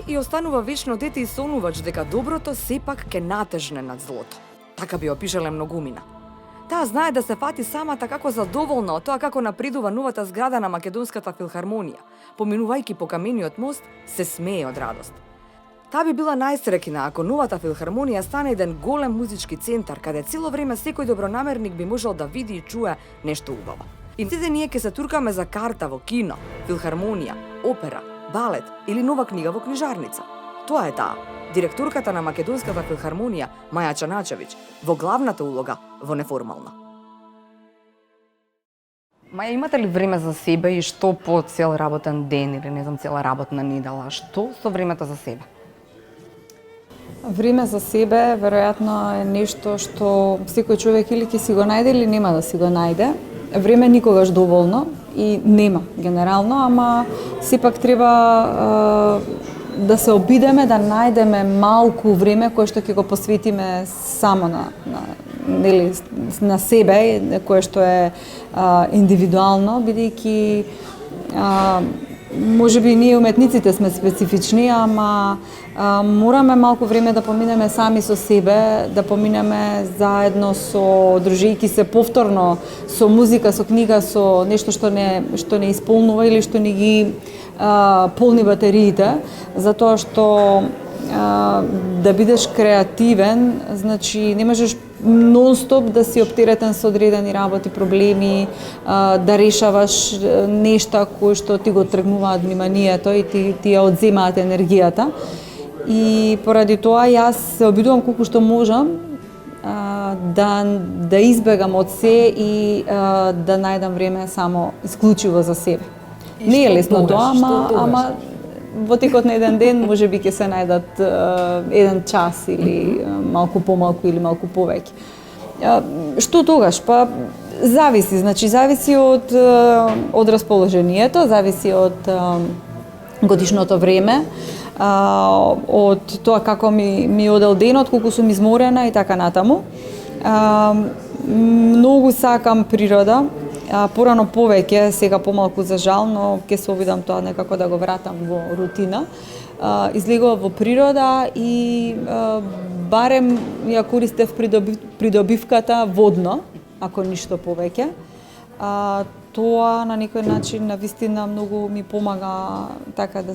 роди и останува вечно дете и сонувач дека доброто сепак ке натежне над злото. Така би опишале многумина. Таа знае да се фати самата како задоволна од тоа како напредува новата зграда на Македонската филхармонија. Поминувајќи по камениот мост, се смее од радост. Таа би била најсреќна ако новата филхармонија стане еден голем музички центар, каде цело време секој добронамерник би можел да види и чуе нешто убаво. И сите ние ќе се туркаме за карта во кино, филхармонија, опера, балет или нова книга во книжарница. Тоа е таа, директорката на Македонската филхармонија Маја Чаначевиќ, во главната улога во Неформална. Маја, имате ли време за себе и што по цел работен ден или не знам цела работна недела? Што со времето за себе? Време за себе веројатно е нешто што секој човек или ќе си го најде или нема да си го најде. Време никогаш доволно и нема генерално, ама сепак треба да се обидеме да најдеме малку време кое што ќе го посветиме само на себе, кое што е индивидуално, бидејќи можеби ние уметниците сме специфични, ама мораме малку време да поминеме сами со себе, да поминеме заедно со дружејќи се повторно со музика, со книга, со нешто што не исполнува или што не ги полни батериите, затоа што да бидеш креативен, значи не можеш нон-стоп да си оптеретен со одредени работи, проблеми, да решаваш нешта кои што ти го тргнуваат вниманието и ти ја одземаат енергијата. И поради тоа јас се обидувам колку што можам да избегам од се и да најдам време само исклучиво за себе. Не е лесно тоа, ама во текот на еден ден можеби ќе се најдат еден час или малку помалку или малку повеќе. Што тогаш? Па зависи, значи зависи од расположението, зависи од годишното време, од тоа како ми одел денот, колку сум изморена и така натаму. Многу сакам природа, порано повеќе, сега помалку за жал, но ќе се обидам тоа некако да го вратам во рутина. Излегував во природа и барем ја користев придобивката водно, ако ништо повеќе. Тоа на некој начин навистина многу ми помага така да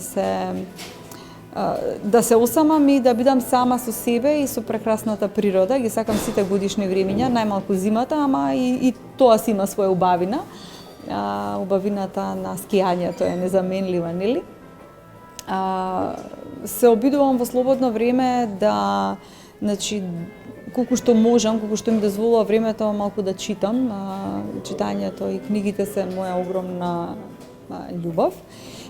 се осамам и да бидам сама со себе и со прекрасната природа. Ги сакам сите годишни времиња, најмалку зимата, ама и тоа си има своја убавина. Убавината на скијањето е незаменлива, нели? Се обидувам во слободно време да, значи, колку што можам, колку што ми дозволува времето, малку да читам. Читањето и книгите се моја огромна љубов.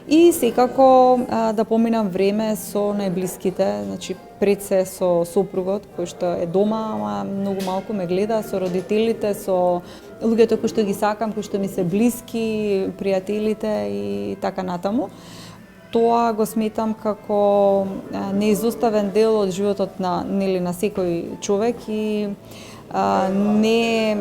И секако да поминам време со најблиските, значи пред се со сопругот кој што е дома, ама многу малку ме гледа, со родителите, со луѓето кои што ги сакам, кои што ми се блиски, пријателите и така натаму. Тоа го сметам како неизоставен дел од животот на секој човек и не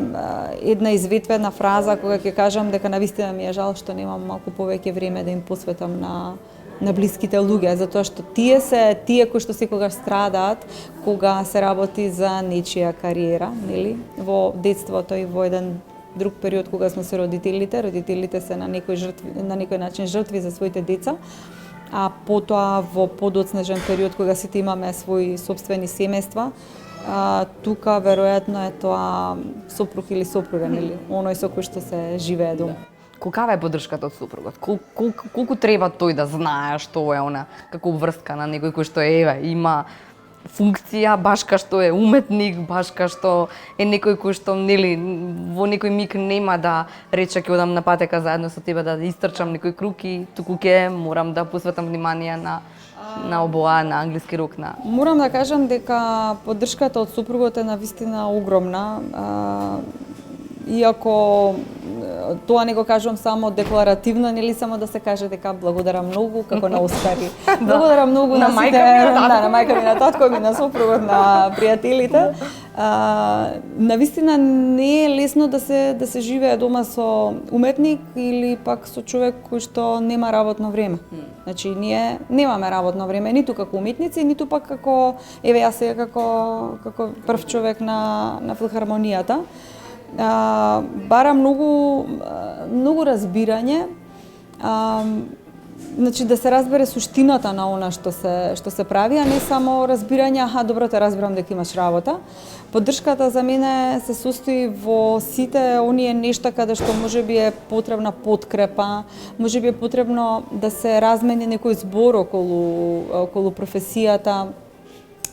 една изветвена фраза кога ќе кажам дека навистина ми е жал што немам малку повеќе време да им посветам на блиските луѓе, затоа што тие кои што секогаш страдаат кога се работи за нечија кариера, нели? Во детството и во еден друг период кога сме со родителите се на некој начин жртви за своите деца, а потоа во подоцнежен период кога сите имаме своји сопствени семејства, тука веројатно е тоа сопруг или сопруга, нели? Оној со кој што се живее дома. Колкава е поддршката од сопругот? Колку треба тој да знае што е она како врска на некој кој што има функција, баш ка што е уметник, баш ка што е некој кој што нели во некој миг нема да рече ќе одам на патека заедно со тебе да истрчам некој круг и туку ќе морам да посветам внимание на обоа, на англиски рок. Морам да кажам дека поддршката од сопругот е навистина огромна. Иако тоа не го кажувам само декларативно, нели само да се каже дека благодарам многу, како на Оскари. Благодарам многу на сите, на мајка ми, на татко ми, на сопругот, на пријателите. Навистина не е лесно да се живее дома со уметник или пак со човек кој што нема работно време. Значи ние немаме работно време ниту како уметници, ниту пак како еве јас сега како прв човек на филхармонијата. Бара многу разбирање. Значи да се разбере суштината на она што се прави, а не само разбирање, добро те разбирам дека имаш работа. Поддршката за мене се состои во сите оние нешта каде што можеби е потребна подкрепа, можеби е потребно да се размени некој збор околу професијата,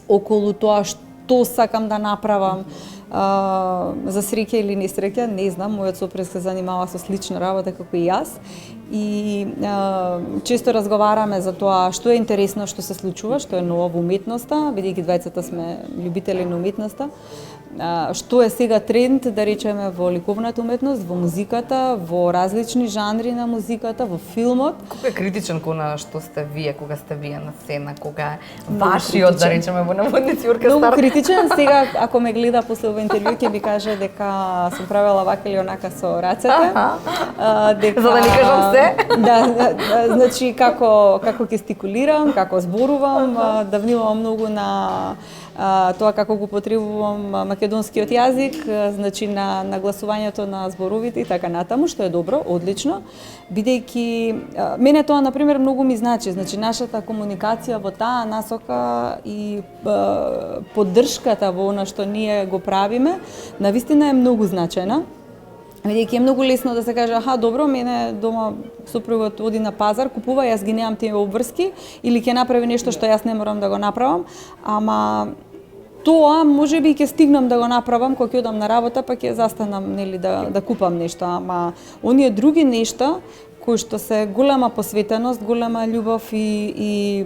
околу тоа што сакам да направам. За среќа или несреќа, не знам, мојот сопруг се занимава со слична работа како и јас. И често разговараме за тоа што е интересно што се случува, што е ново во уметноста, бидејќи двајцата сме љубители на уметноста. Што е сега тренд, да речеме, во ликовната уметност, во музиката, во различни жанри на музиката, во филмот. Колку е критичен кога што сте вие, кога сте вие на сцена, кога е вашиот, да речеме, во наводници оркестар? Многу критичен. Сега, ако ме гледа после ова интервју, ќе ми каже дека сум правела вака или онака со рацете. За да не кажам се? Да, значи како гестикулирам, како зборувам, да внимавам многу на тоа како го потребувам македонскиот јазик, значи на нагласувањето на зборовите и така натаму, што е добро, одлично, бидејќи мене тоа на пример многу ми значи, значи нашата комуникација во таа насока и поддршката во она што ние го правиме, навистина е многу значајна. Бидејќи е многу лесно да се каже, добро, мене дома сопругот оди на пазар, купува, јас ги немам тие обврски, или ќе направи нешто што јас не морам да го направам, ама тоа можеби ќе стигнам да го направам кога ќе одам на работа, па ќе застанам нели да купам нешто, ама оние други нешта кои што се голема посветеност, голема љубов и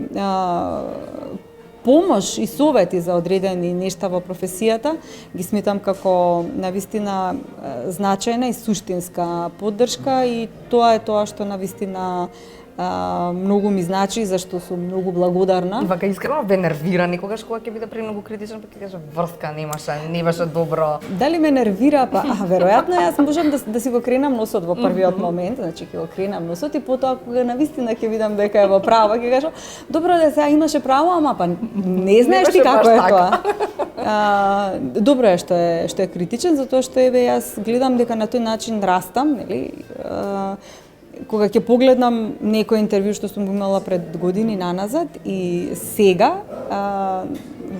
помош и совети за одредени нешта во професијата, ги сметам како навистина значајна и суштинска поддршка, и тоа е тоа што навистина многу ми значи, зашто сум многу благодарна. Вака искрено ве нервира некогаш кога ќе биде премногу критичен, па ќе каже врска не беше добро. Дали ме нервира? Па веројатно јас можам да си го кренам носот во првиот момент, значи ќе го кренам носот и потоа кога навистина ќе видам дека е во право, ќе кажам добро да сега имаше право, ама па не знаеш ти како е тоа. Добро е што е критичен, затоа што еве јас гледам дека на тој начин растам, нели? Кога ќе погледнам некој интервју што сум имала пред години наназад и сега,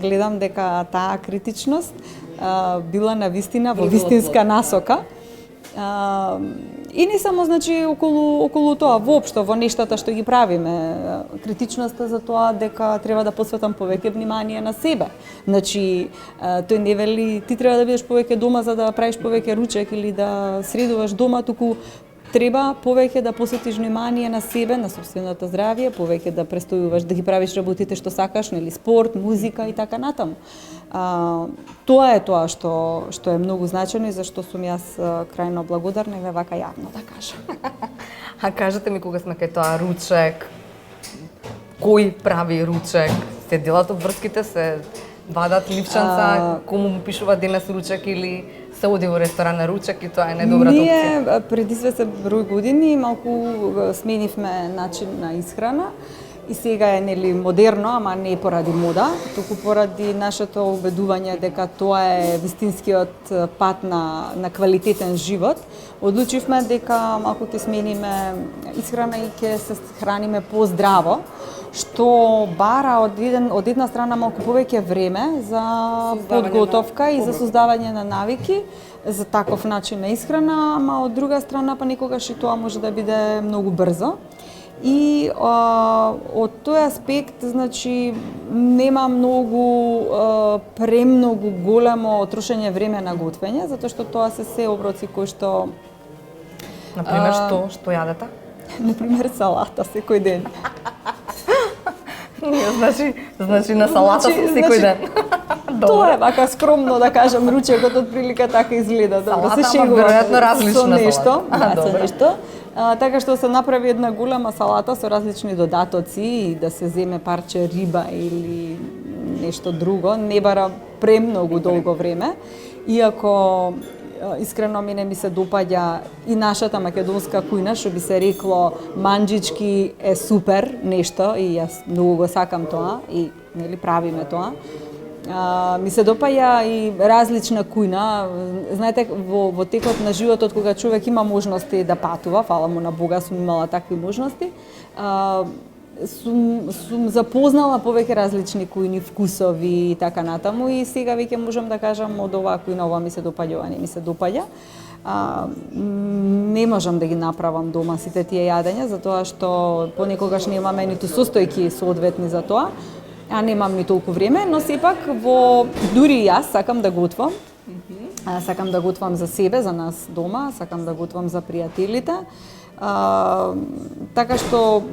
гледам дека таа критичност била навистина во вистинска насока. И не само значи околу тоа, воопшто во нештата што ги правиме, критичноста за тоа дека треба да посветам повеќе внимание на себе. Значи тој не вели ти треба да бидеш повеќе дома за да правиш повеќе ручек или да средуваш дома, туку треба повеќе да посветиш внимание на себе, на сопственото здравје, повеќе да престојуваш да ги правиш работите што сакаш, нели спорт, музика и така натаму. Тоа е тоа што е многу значајно и зашто сум јас крајно благодарна и вака јавно да кажам. А кажете ми кога сме кај тоа ручек, кој прави ручек? Се делат обврските, се вадат ливчанца, кому му пишува денес ручек или се оди во ресторан на ручек и тоа е најдобрата опција? Ние пред известен број години малку сменивме начин на исхрана и сега е нели модерно, ама не поради мода, туку поради нашето убедување дека тоа е вистинскиот пат на квалитетен живот. Одлучивме дека малку ќе смениме исхрана и ќе се храниме поздраво, што бара од една страна малку повеќе време за подготовка и за создавање на навики за таков начин на исхрана, ама од друга страна па некогаш и тоа може да биде многу брзо. И од тој аспект, значи, нема премногу големо трошење време на готвење, затоа што тоа се оброци кои што... Например, што јадете? Например, салата секој ден. Значи на салата секој ден. Тоа е вака скромно да кажам, ручекот од прилика така изгледа. Да се шегувам веројатно различна салата. Со нешто. Така што се направи една голема салата со различни додатоци и да се земе парче риба или нешто друго. Не бара премногу долго време, иако искрено мене ми се допаѓа и нашата македонска кујна, што би се рекло манџички е супер нешто и јас многу го сакам тоа и нели правиме тоа. Ми се допаѓа и различна кујна. Знаете, во текот на животот, кога човек има можности да патува, фала му на Бога, сум имала такви можности, сум запознала повеќе различни кујни, вкусови и така натаму и сега веќе можам да кажам од оваа кујна ова ми се допаѓа, ова не ми се допаѓа. Не можам да ги направам дома сите тие јадења, затоа што понекогаш немаме ниту состојки соодветни за тоа, а немам ни толку време, но сепак дури јас сакам да готвам. Сакам да готвам за себе, за нас дома, сакам да готвам за пријателите. Така што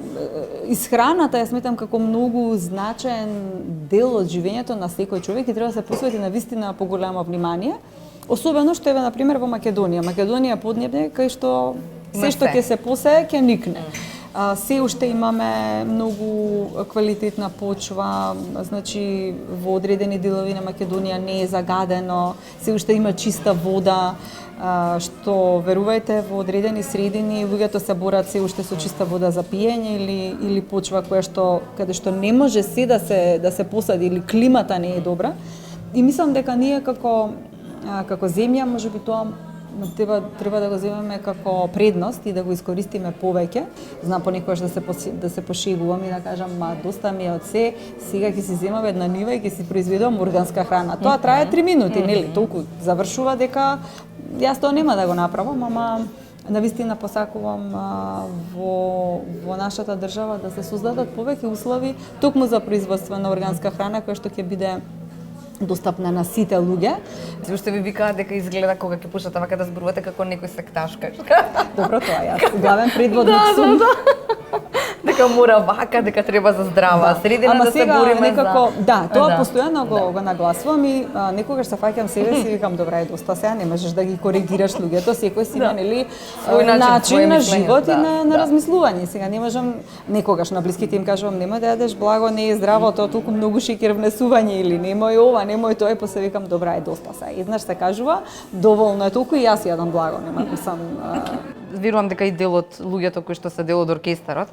исхраната ја сметам како многу значаен дел од живењето на секој човек и треба да се посвети на вистина поголемо внимание. Особено што еве на пример во Македонија. Македонија е поднебје кај што се што ќе се посее ќе никне. Се уште имаме многу квалитетна почва, значи во одредени делови на Македонија не е загадено, се уште има чиста вода, што верувајте во одредени средини луѓето се борат се уште со чиста вода за пиење или почва која што каде што не може се да се посади или климата не е добра. И мислам дека ние како земја можеби тоа треба да го земеме како предност и да го искористиме повеќе. Знам понекогаш да се пошегувам и да кажам, доста ми е од се, сега ќе си земам една нива и ќе си произведувам органска храна. Тоа трае 3 минути, нели? Толку завршува дека јас тоа нема да го направам, ама навистина посакувам во нашата држава да се создадат повеќе услови токму за производство на органска храна која што ќе биде достапна на сите луѓе. Зашто ви викаат дека изгледа кога ќе пушате вака да зборувате како некој секташка. Добро, тоа јас главен предводник сум. Дека мора вака, дека треба за здрава средина да се бориме некако, за... тоа постојано го нагласувам и некогаш се фаќам себе си и викам, добра е доста сега, не можеш да ги коригираш луѓето, секој си има нели начин на живот и на размислување. Сега не можам некогаш на блиските им кажувам, немој да јадеш благо, не е здраво, тоа толку многу шеќер внесување или немој ова, немој тоа и после викам, добра е доста сега. Еднаш се кажува, доволно е толку и јас јадам благо, нема да сам верувам дека и дел од луѓето кои што се дел од оркестарот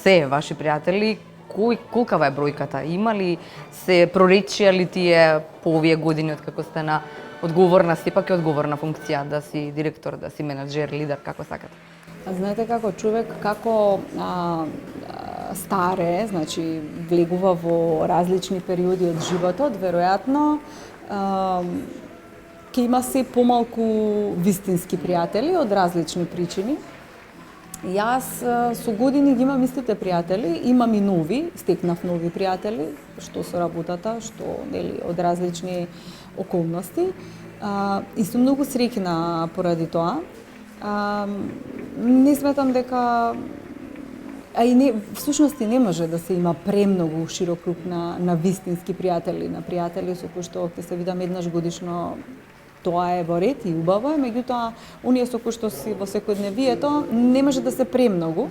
се ваши пријатели. Колкава е бројката? Има ли се проречија ли тие по овие години откако сте на одговорна, сепак е одговорна функција, да си директор, да си менаџер, лидер, како сакате? Знаете како човек, како старе, значи влегува во различни периоди од животот, веројатно ќе има се помалку вистински пријатели од различни причини. Јас со години ги имам истите пријатели, имам и нови, стекнав нови пријатели, што со работата, што нели од различни околности. И сум многу среќна поради тоа. Не сметам дека всушност не може да се има премногу широк круг на вистински пријатели, на пријатели со кои што ќе се видам еднаш годишно. Тоа е во ред и убаво е, меѓутоа, оние со кои што си во секојдневието не може да се премногу.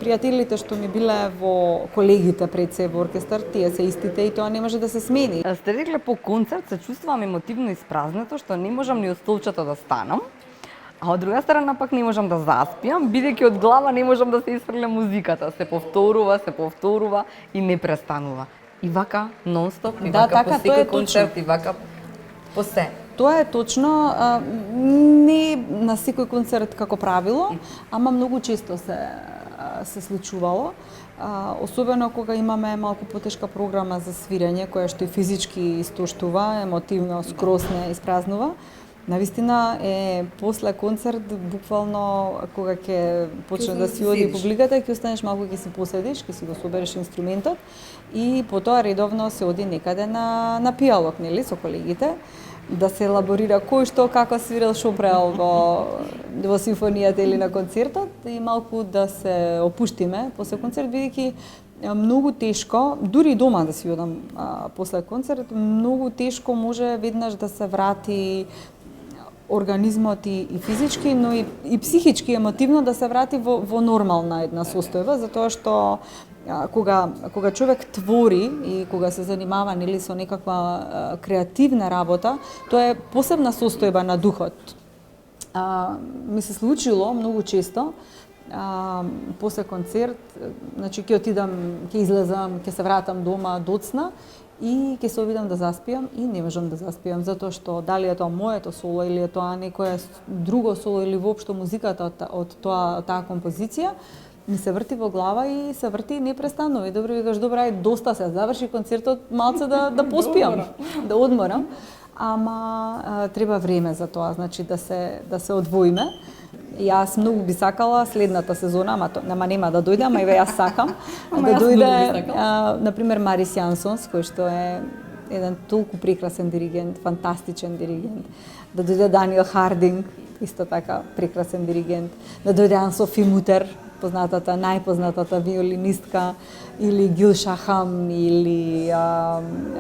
Пријателите што ми биле во колегите пред се во оркестар, тие се истите и тоа не може да се смени. Сте рекле по концерт се чувствувам емотивно испразнето, што не можам ни од столчето да станам, а од друга страна пак не можам да заспиам, бидејќи од глава не можам да се исфрлям музиката. Се повторува и не престанува. И вака нон-стоп, и вака по секој концерт, и вака по се. Тоа е точно, не на секој концерт како правило, ама многу често се случувало. Особено кога имаме малку потешка програма за свирење, која што и физички истоштува, емотивно скроз не испразнува. Навистина е после концерт, буквално кога ќе почне да си оди публиката, ќе останеш малку, ќе си поседиш, ќе си го собереш инструментот и потоа редовно се оди некаде на пијалок, нели, со колегите, да се елаборира кој што како свирел, шо правел во симфонијата или на концертот и малку да се опуштиме после концерт, бидејќи многу тешко, дури и дома да си одам после концерт, многу тешко може веднаш да се врати организмот и физички, но и психички, емотивно да се врати во нормална една состојба, затоа што кога човек твори и кога се занимава нели со некаква креативна работа, тоа е посебна состојба на духот. Ми се случило многу често после концерт, значи ќе отидам, ќе излезам, ќе се вратам дома доцна и ќе се обидам да заспиам и не можам да заспиам затоа што дали е тоа моето соло или е тоа некое друго соло или воопшто музиката од таа композиција ми се врти во глава и се врти непрестанно. И добро викаш, добра, доста се заврши концертот, малце да поспиам, да одморам. Ама треба време за тоа, значи да се одвоиме. Јас многу би сакала следната сезона, ама нема да дојде, ама јас сакам да дојде на пример Марис Јансонс, кој што е еден толку прекрасен диригент, фантастичен диригент. Да дојде Даниел Хардинг, исто така прекрасен диригент. Да дојде Ан-Софи Мутер, најпознатата виолинистка, или Гил Шахам, или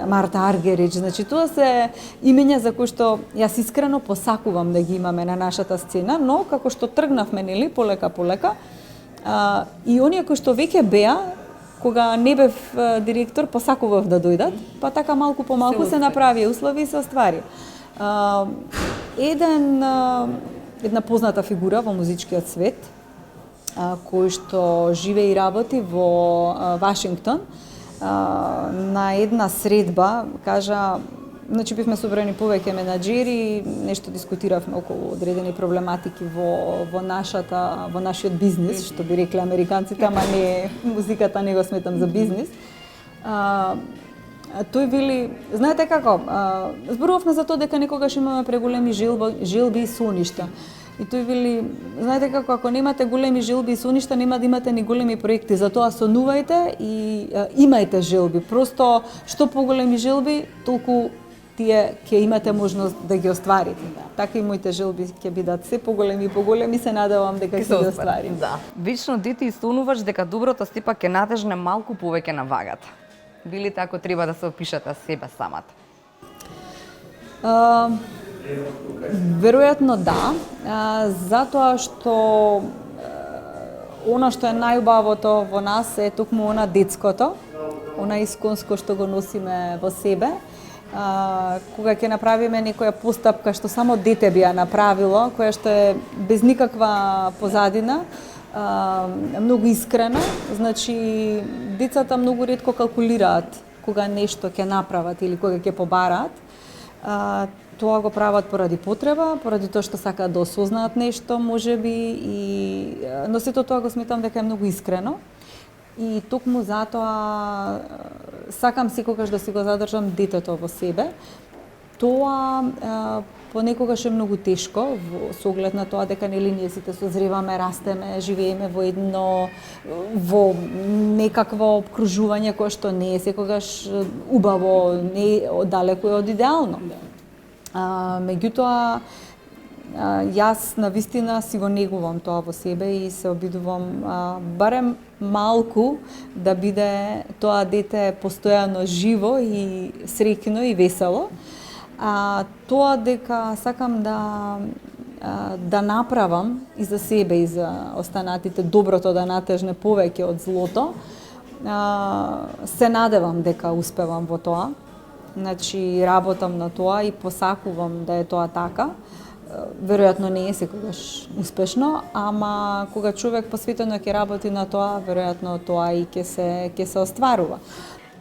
Марта Аргерич. Значи, тоа се имења за кои што јас искрено посакувам да ги имаме на нашата сцена, но како што тргнавме, нели, полека, и оние кои што веќе беа, кога не бев директор, посакував да дојдат, па така малку по малку се направи услови и се оствари. Една позната фигура во музичкиот свет, кој што живее и работи во Вашингтон, на една средба кажа, значи бевме собрани повеќе менаџери, нешто дискутиравме околу одредени проблематики во нашиот бизнис, што би рекле американците, ама не, музиката не го сметам за бизнис. Тој вели, знаете како, зборувавме за тоа дека некогаш имаме преголеми желби и соништа. И тој вели, знаете како, ако немате големи желби и соништа, нема да имате ни големи проекти, затоа сонувајте и имајте желби. Просто, што поголеми желби, толку тие ќе имате можност да ги остварите. Така и моите желби ќе бидат се поголеми и поголеми, се надевам дека ќе ги остварим. Да. Вечно дете и сонуваш дека доброто сепак ќе натежне малку повеќе на вагата. Били така треба да се опишете себе самата? Веројатно да, затоа што она што е најубавото во нас е токму она детското, она исконско што го носиме во себе. Кога ќе направиме некоја постапка што само дете би ја направило, која што е без никаква позадина, многу искрена, значи децата многу ретко калкулираат кога нешто ќе направат или кога ќе побараат. Тоа го прават поради потреба, поради тоа што сакаат да осознаат нешто, можеби, но сето тоа го сметам дека е многу искрено. И токму затоа сакам секогаш да си го задржам детето во себе. Тоа понекогаш е многу тешко со оглед на тоа дека нели ние сите созреваме, растеме, живееме во некакво обкружување кое што не е секогаш убаво, не е далеку од идеално. Меѓутоа јас навистина си го негувам тоа во себе и се обидувам барем малку да биде тоа дете постојано живо и среќно и весело. Тоа дека сакам да направам и за себе и за останатите доброто да натежне повеќе од злото, се надевам дека успевам во тоа. Значи, работам на тоа и посакувам да е тоа така. Веројатно не е секогаш успешно, ама кога човек посветено ќе работи на тоа, веројатно тоа и ќе се остварува.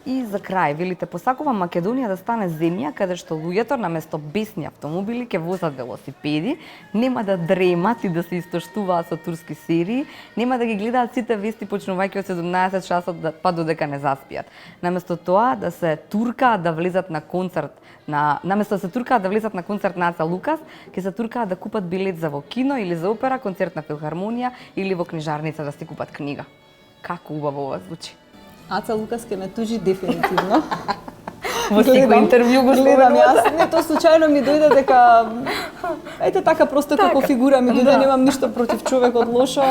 И за крај, велите, посакувам Македонија да стане земја каде што луѓето наместо бесни автомобили ќе возат велосипеди, нема да дремат и да се истоштуваат со турски серии, нема да ги гледаат сите вести почнувајќи од 17 часот па додека не заспијат. Наместо тоа да се туркаат да влезат на концерт наместо да се туркаат да влезат на концерт на Аца Лукас, ќе се туркаат да купат билет за во кино или за опера, концерт на филхармонија или во книжарница да си купат книга. Како убаво ова звучи. Аца Лукас ќе ме тужи дефинитивно. Во секој интервју го гледам јас. Не, тоа случајно ми дојде дека ејте така просто како фигура ми дојде, немам ништо против човекот лошо,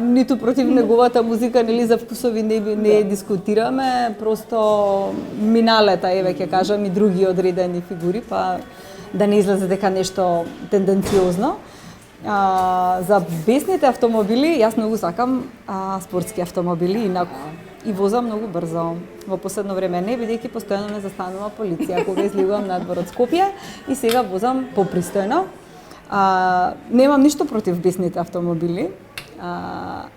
ниту против неговата музика, нели за вкусови не дискутираме, просто миналета еве ќе кажам и други одредени фигури, па да не излезе дека нешто тенденциозно. За бесните автомобили, јас многу сакам спортски автомобили, инаку и возам многу брзо. Во последно време не, бидејќи постојано ме застанува полиција кога излегувам надвор од Скопје и сега возам попристојно. Немам ништо против бесните автомобили,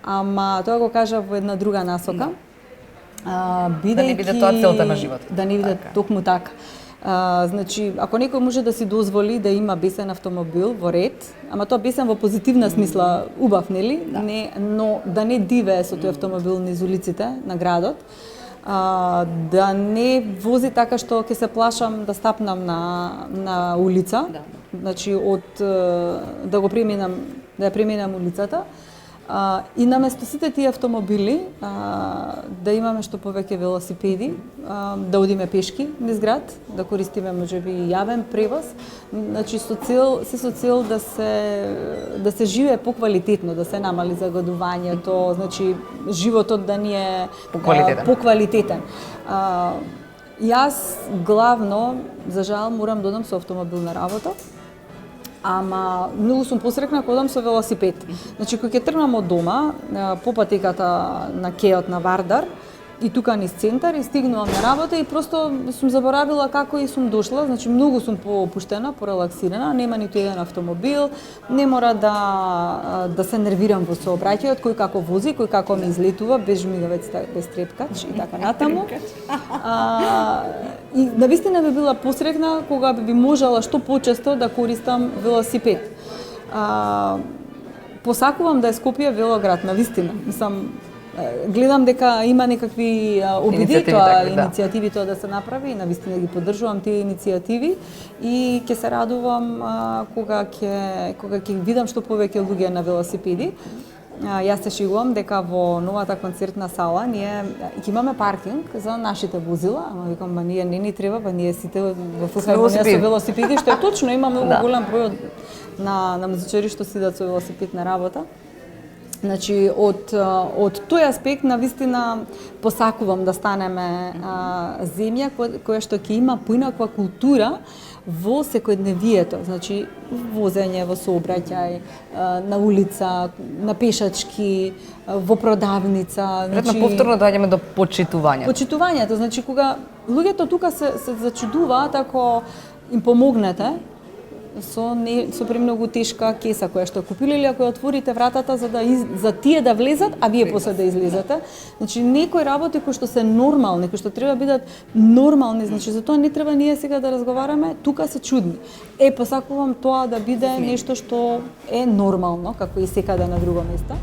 ама тоа го кажа во една друга насока. Бидејќи да не биде тоа целта на животот. Да не биде Така. токму така. Значи, ако некој може да си дозволи да има бесен автомобил во ред, ама тоа бесен во позитивна смисла, убав, нели? Да. Не, но да не дивее со тој автомобил низ улиците на градот, да не вози така што ќе се плашам да стапнам на улица, Да. значи да ја преминам улицата. И наместо сите тие автомобили да имаме што повеќе велосипеди, да одиме пешки низ град, да користиме можеби јавен превоз, значи со цел да се живее поквалитетно, да се намали загадувањето, значи животот да ни е поквалитетен. Јас главно, за жал, морам да одам со автомобил на работа. Ама многу сум посрекна кога одам со велосипед. Значи кога ќе тргнам од дома по патеката на кеот на Вардар и тука низ центар и стигнувам на работа и просто сум заборавила како и сум дошла, значи многу сум поопуштена, порелаксирана, нема ниту еден автомобил, не мора да се нервирам во сообраќајот, кој како вози, кој како ме излетува, без жмигавец, без трепкач и така натаму. И навистина би била посрекна кога би можела што почесто да користам велосипед. Посакувам да е Скопје велоград, навистина. Мислам, гледам дека има некакви обиди иницијативи тоа да се направи и навистина ги поддржувам тие иницијативи и ќе се радувам кога ќе видам што повеќе луѓе на велосипеди. Јас се шегувам дека во новата концертна сала ние ќе имаме паркинг за нашите возила, ама викам, ние не ни треба, ние сите во филхармонија со велосипеди, што е точно, има многу голем број на музичари што сидат со велосипед на работа. Значи, од тој аспект, навистина, посакувам да станеме земја која што ќе има поинаква култура во секојдневието, значи возење во сообраќај, на улица, на пешачки, во продавница, значи повторно доаѓаме до почитувањето. Почитувањето, значи кога луѓето тука се зачудуваат ако им помогнете со премногу тешка кеса која што купиле или ако ја отворите вратата за тие да влезат, а вие после да излезете. Значи некои работи кои што се нормални, кои што треба бидат нормални, значи за тоа не треба ние сега да разговараме, тука се чудни. Посакувам тоа да биде нешто што е нормално, како и секаде на друго место.